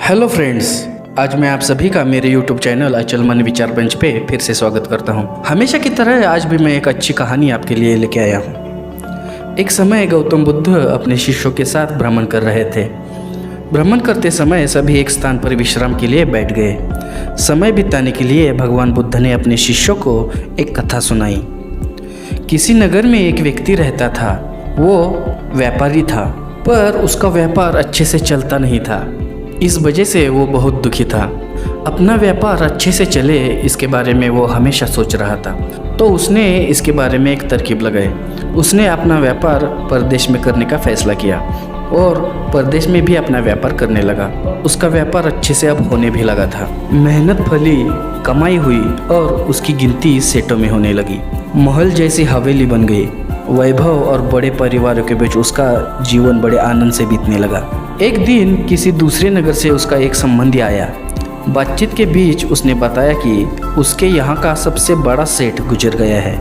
Hello friends, आज मैं आप सभी का मेरे YouTube चैनल अचल मन विचार मंच पे फिर से स्वागत करता हूँ। हमेशा की तरह आज भी मैं एक अच्छी कहानी आपके लिए लेके आया हूँ। एक समय गौतम बुद्ध अपने शिष्यों के साथ भ्रमण कर रहे थे। भ्रमण करते समय सभी एक स्थान पर विश्राम के लिए बैठ गए। समय बिताने के लिए भगवान बुद्ध ने अपने शिष्यों को एक कथा सुनाई। किसी नगर में एक व्यक्ति रहता था। वो व्यापारी था, पर उसका व्यापार अच्छे से चलता नहीं था। इस वजह से वो बहुत दुखी था। अपना व्यापार अच्छे से चले, इसके बारे में वो हमेशा सोच रहा था। तो उसने इसके बारे में एक तरकीब लगाई। उसने अपना व्यापार परदेश में करने का फैसला किया और परदेश में भी अपना व्यापार करने लगा। उसका व्यापार अच्छे से अब होने भी लगा था। मेहनत फली, कमाई हुई और उसकी गिनती सेटों में होने लगी। महल जैसी हवेली बन गई। वैभव और बड़े परिवारों के बीच उसका जीवन बड़े आनंद से बीतने लगा। एक दिन किसी दूसरे नगर से उसका एक संबंधी आया। बातचीत के बीच उसने बताया कि उसके यहाँ का सबसे बड़ा सेठ गुजर गया है।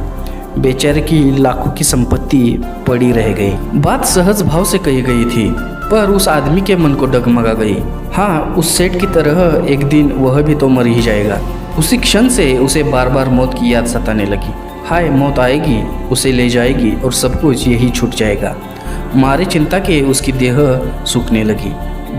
बेचारे की लाखों की संपत्ति पड़ी रह गई। बात सहज भाव से कही गई थी, पर उस आदमी के मन को डगमगा गई। हाँ, उस सेठ की तरह एक दिन वह भी तो मर ही जाएगा। उसी क्षण से उसे बार बार मौत की याद सताने लगी। हाय, मौत आएगी, उसे ले जाएगी और सब कुछ यही छूट जाएगा। मारे चिंता के उसकी देह सूखने लगी।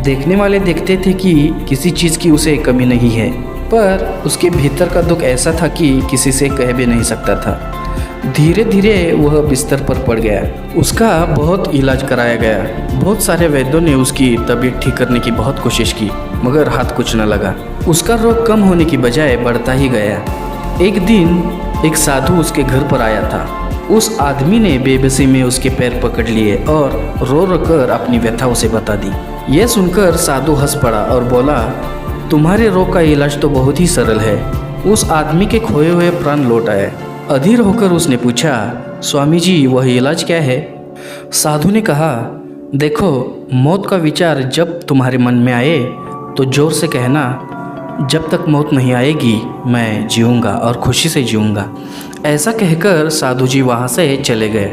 देखने वाले देखते थे कि किसी चीज़ की उसे कमी नहीं है, पर उसके भीतर का दुख ऐसा था कि किसी से कह भी नहीं सकता था। धीरे धीरे वह बिस्तर पर पड़ गया। उसका बहुत इलाज कराया गया। बहुत सारे वैद्यों ने उसकी तबीयत ठीक करने की बहुत कोशिश की, मगर हाथ कुछ न लगा। उसका रोग कम होने की बजाय बढ़ता ही गया। एक दिन एक साधु उसके घर पर आया था। उस आदमी ने बेबसी में उसके पैर पकड़ लिए और रो रो कर अपनी व्यथा उसे बता दी। यह सुनकर साधु हंस पड़ा और बोला, तुम्हारे रोग का इलाज तो बहुत ही सरल है। उस आदमी के खोए हुए प्राण लौट आए। अधीर होकर उसने पूछा, स्वामी जी, वह इलाज क्या है? साधु ने कहा, देखो, मौत का विचार जब तुम्हारे मन में आए तो जोर से कहना, जब तक मौत नहीं आएगी मैं जीऊँगा और खुशी से जीऊँगा। ऐसा कहकर साधु जी वहाँ से चले गए।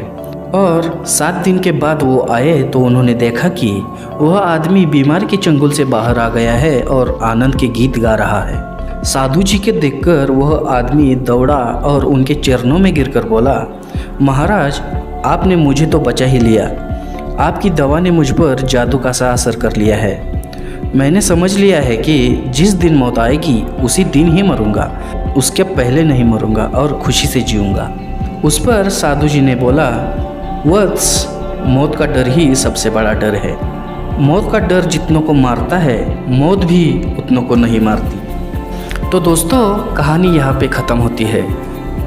और 7 दिन के बाद वो आए तो उन्होंने देखा कि वह आदमी बीमारी के चंगुल से बाहर आ गया है और आनंद के गीत गा रहा है। साधु जी के देखकर वह आदमी दौड़ा और उनके चरणों में गिरकर बोला, महाराज, आपने मुझे तो बचा ही लिया। आपकी दवा ने मुझ पर जादू का सा असर कर लिया है। मैंने समझ लिया है कि जिस दिन मौत आएगी उसी दिन ही मरूंगा, उसके पहले नहीं मरूंगा और खुशी से जीऊंगा। उस पर साधु जी ने बोला, वत्स, मौत का डर ही सबसे बड़ा डर है। मौत का डर जितनों को मारता है, मौत भी उतनों को नहीं मारती। तो दोस्तों, कहानी यहाँ पे ख़त्म होती है।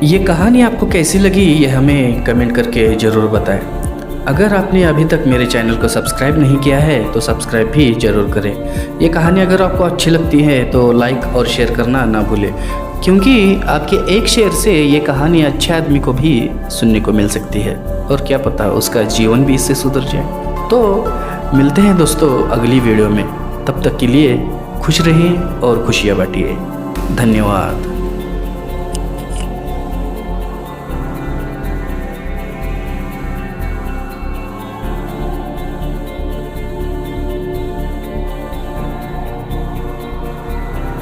ये कहानी आपको कैसी लगी ये हमें कमेंट करके ज़रूर बताएं। अगर आपने अभी तक मेरे चैनल को सब्सक्राइब नहीं किया है तो सब्सक्राइब भी ज़रूर करें। ये कहानी अगर आपको अच्छी लगती है तो लाइक और शेयर करना ना भूलें, क्योंकि आपके एक शेयर से ये कहानी अच्छे आदमी को भी सुनने को मिल सकती है और क्या पता उसका जीवन भी इससे सुधर जाए। तो मिलते हैं दोस्तों अगली वीडियो में। तब तक के लिए खुश रहिए और खुशियाँ बांटिए। धन्यवाद।